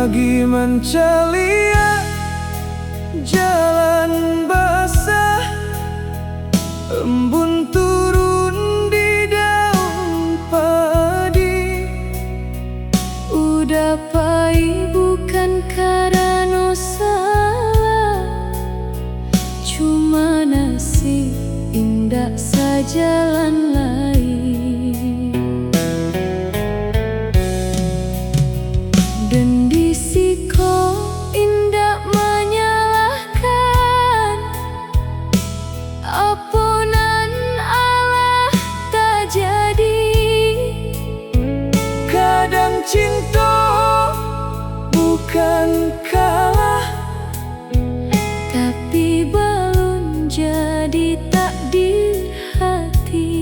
pagi mencelia, jalan basah, embun turun di daun padi. Udah pahit bukan karena salah, cuma nasib indah sejalan lain. Dan di siko indah menyalahkan, ampunan Allah tak jadi. Kadang cinta bukan kalah, tapi belum jadi takdir hati.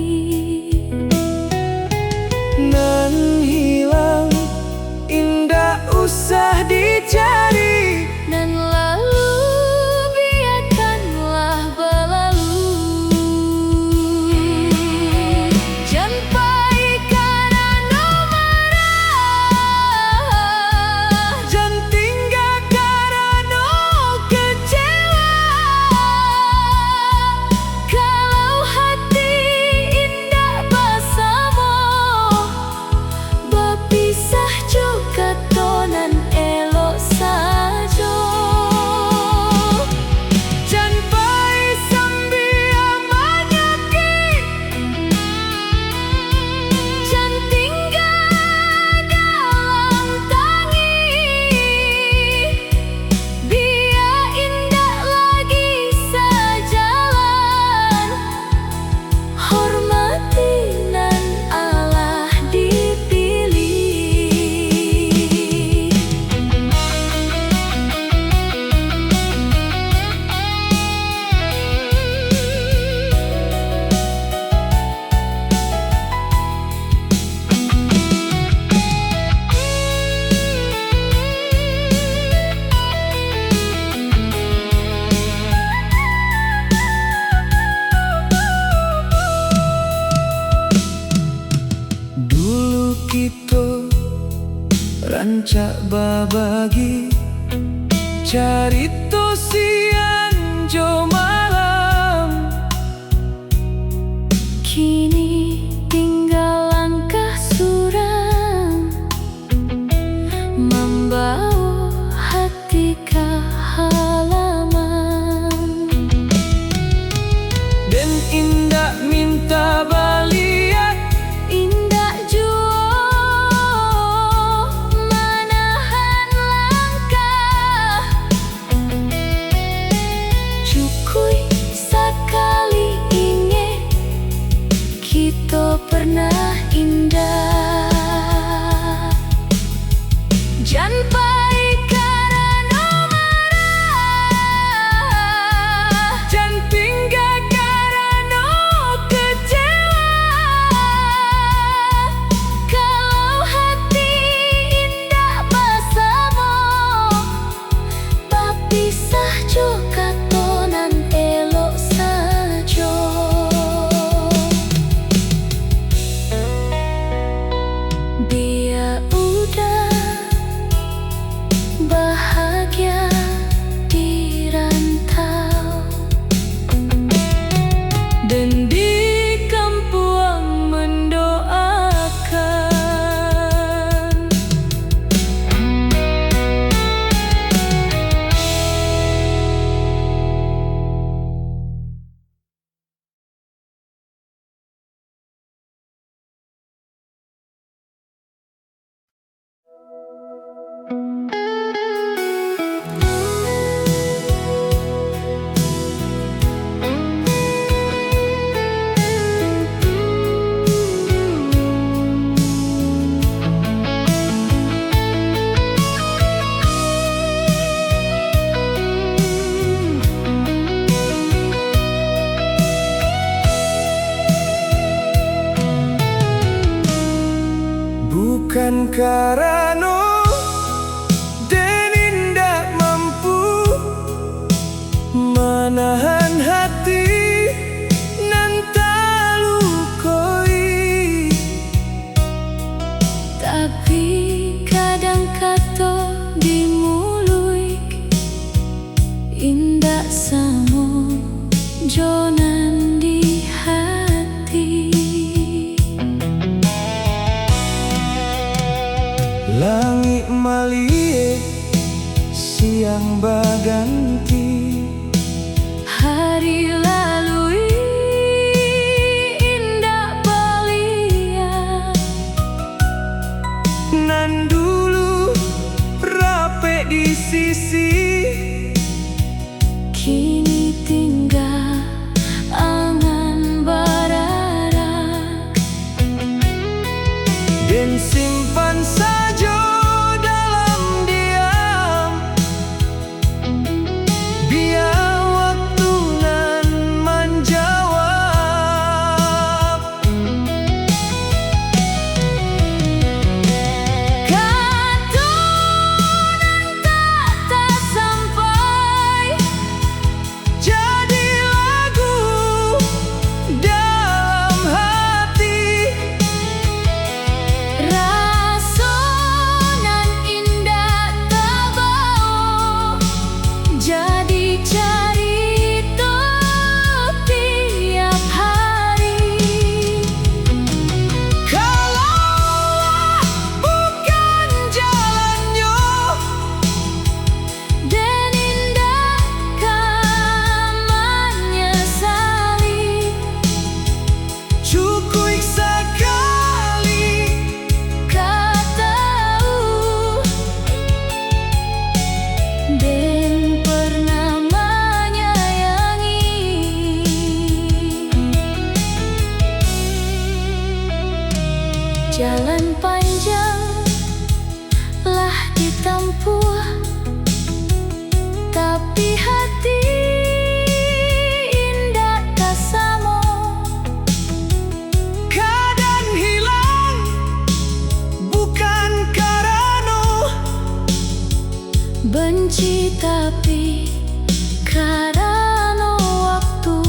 nan hilang indah usah dicari, Dan lalu biarkanlah berlalu. Jangan pahit karena marah, jangan tinggal karena kecewa. kalau hati indah bersama, berpisah juga tonan elok saja. Jangan pahit sambil menyakit, Jangan tinggal dalam tangis, biar indah lagi sejalan. Hormati nan Allah dipilih. dulu kita rancak babagi, carito siang jo malam. Kini tinggal langkah suram, membawa hati ke halaman. Dan indah minta baliak, Indah jua menahan langkah, cukui sekali ingat kita pernah indah. Jangan pahit karena marah, jangan tinggal karena kecewa. kalau hati indah bersama, berpisah juga tonan elok saja. Biar udah bahagia di rantau, Dan di kampung mendoakan. Bukan karena dan indah mampu menahan hati nan tak lukoi, tapi kadang kata di indak samo jonan di hati. Langit malie siang baganti, Hari lalui indak belia, nan dulu rape di sisi, kini tinggal angan barara. dan simpan saja dalam diam, biar waktu nan menjawab. Katunan tak sampai Jadi lagu dalam hati, rasonan indah terbawa, jadi cerita tiap hari. kalaulah bukan jalannya, Dan indah kan menyesali, cukup sekali kau tahu, Dan pernah menyayangi. Jalan panjang lah ditempuh, tapi hati indah tak sama. kadang hilang bukan karena Benci tapi karena waktu.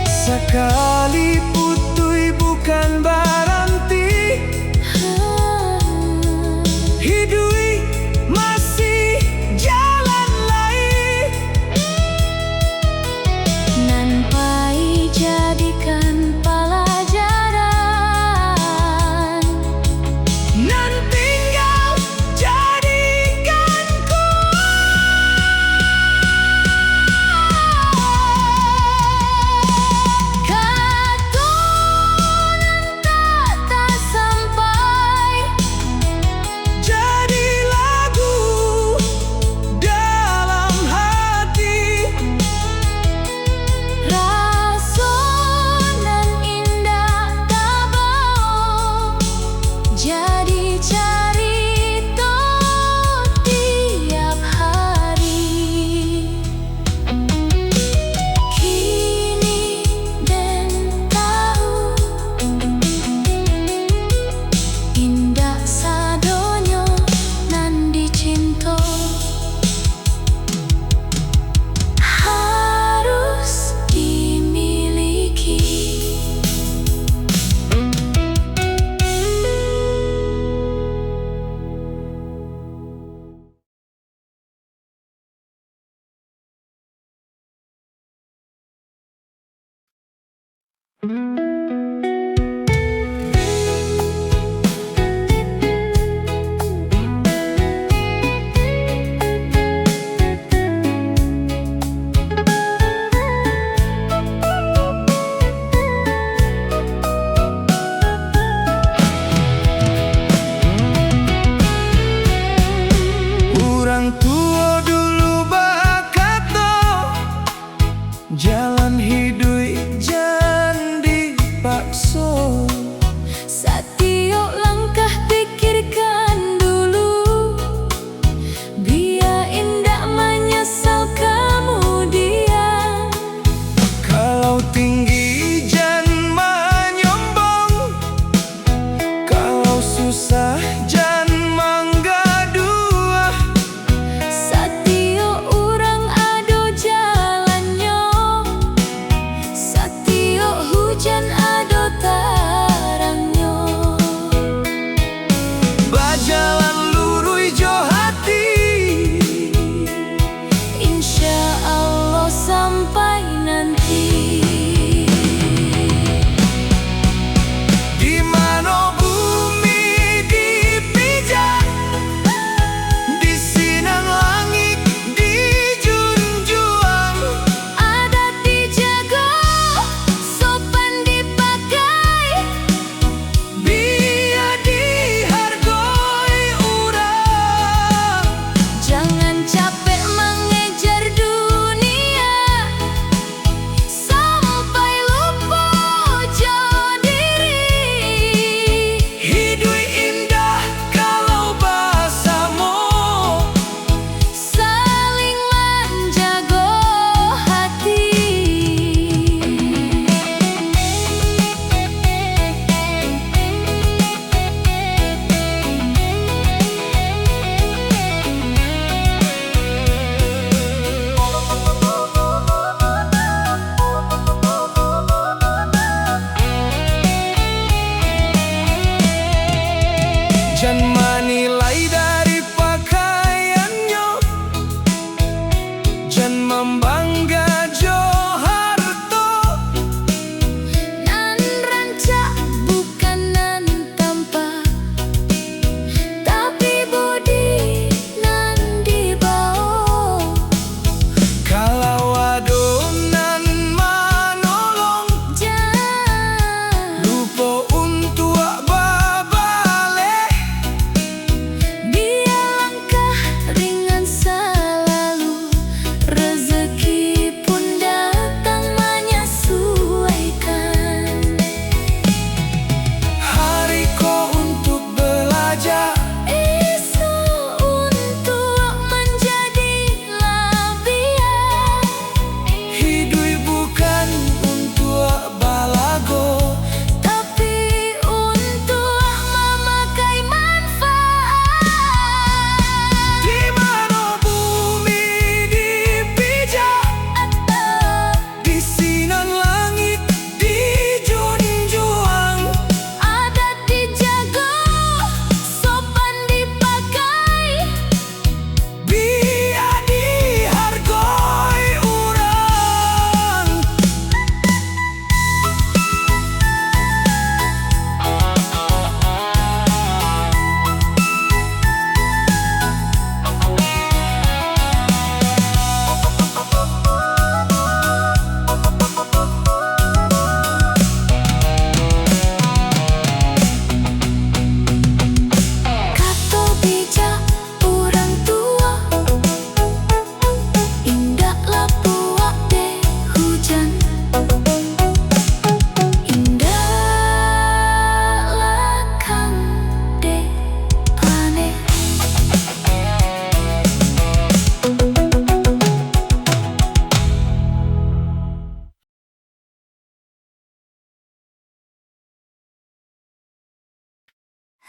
sekali putui bukan berhenti, hidui masih jalan lain. Nan pai jadikan pelajaran, Nan tinggal jadikan ku katunan tak sampai jadi lagu dalam hati, rasonan indah terbawa, jadi cerita tiap hari. Kini dan tahu, indah sadonyo nan dicinta, harus dimiliki. Orang tua dulu berkata, jalan hidup jandi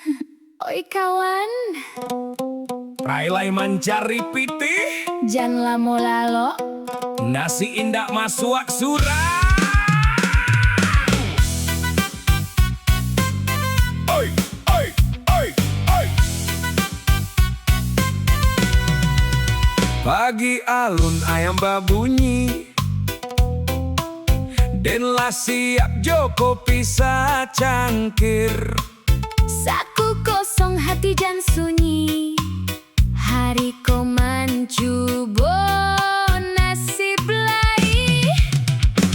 Oi kawan, Railai mencari piti, jangan lamo lalo. nasi indak masuak surah. Oi, oi, oi, oi. Pagi alun ayam babunyi, den lah siap joko pisah cangkir. Saku kosong hati jan sunyi, hari ko mancubo nasib lai.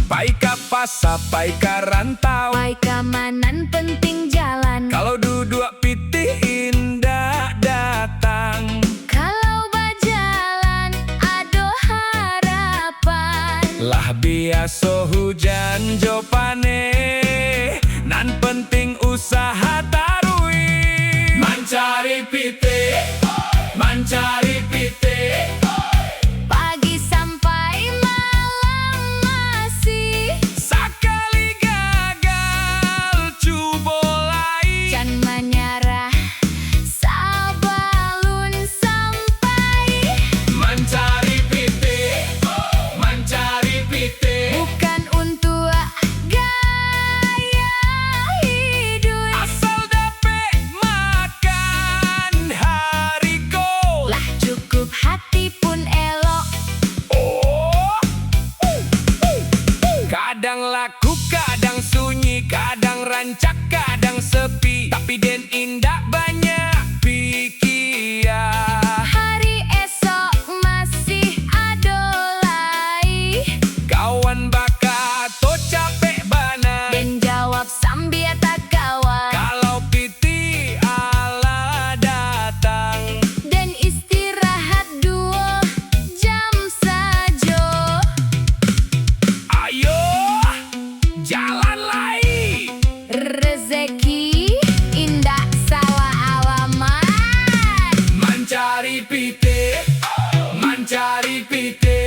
Pai ka pasa, pai ka rantau, Pai keamanan penting jalan. kalau duduk piti indah datang. Kalau berjalan ado harapan. Lah biasa hujan jopane, nan penting usaha tarui. Mencari piti, mencari piti. Pagi sampai malam masih. Sekali gagal cuba lagi. Jangan menyerah sabalun sampai. Mencari piti, mencari piti. Bukan untuk gaya hidup. Asal dapat makan hariko. Lah cukup hati pun elok. Kadang laku, kadang sunyi, kadang rancak, kadang sepi. Tapi den indah banyak pikir. Hari esok masih ado lai. Kawan bakal to capek bana. Dan jawab sambil tak kawan. Kalau piti ala datang. Dan istirahat 2 jam saja. Ayo jalan lagi. Rezeki indah salah alamat. Mencari piti, mencari piti.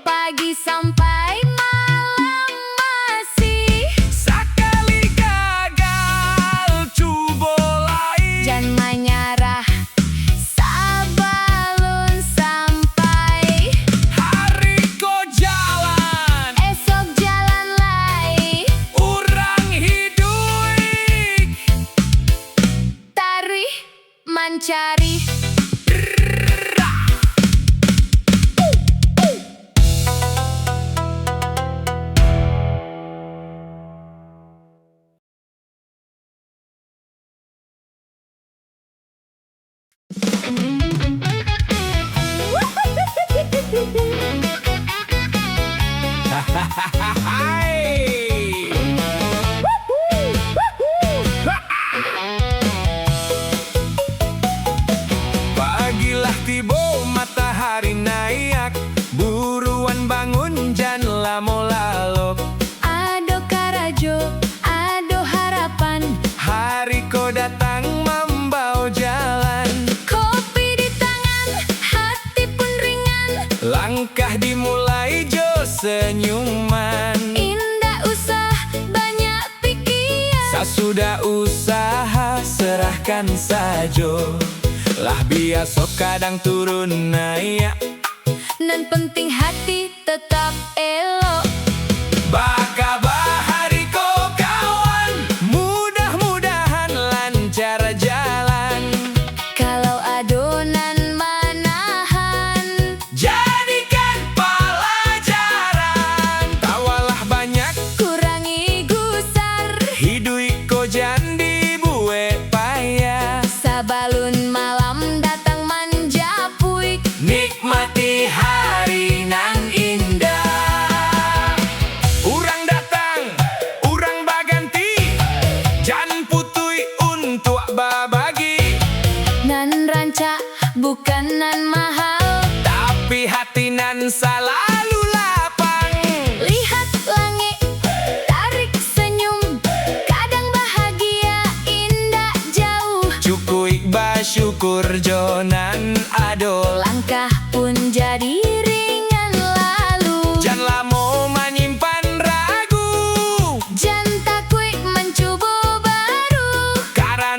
Pagi sampai malam masih. Sekali gagal cuba lagi. Jangan menyerah sabalun sampai. Hari ko jalan, Esok jalan lai. urang hidup. Tarih mencari. Hai. Pagilah tiba matahari naik, buruan bangun jangan lamo lalok. Ado karajo, ado harapan. Hari ko datang membau jalan, Kopi di tangan, hati pun ringan. langkah dimulai jo senyuman. Indah usah banyak pikiran. Sasudah usaha serahkan sajo. Lah biasa kadang turun naik, Nan penting hati tetap elok. baka bahari ko kawan, mudah-mudahan lancar jalan. Kalau adonan manahan. Jadikan pelajaran, tawalah banyak, Kurangi gusar. hidui ko jandi buwe payah. Sabalun malam datang manjapuik. Nikmati hari nan indah. Urang datang, urang baganti, jan putui untuk babagi. Nan ranca bukan nan mahal. Tapi hati nan selalu lapang. Lihat langit, tarik senyum. Kadang bahagia indah jauh. Cukui basyukur jonan ado. Langkah pun jadi ringan lalu. Jan lamo menyimpan ragu, Jan takui mencoba baru. karena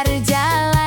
berjalan.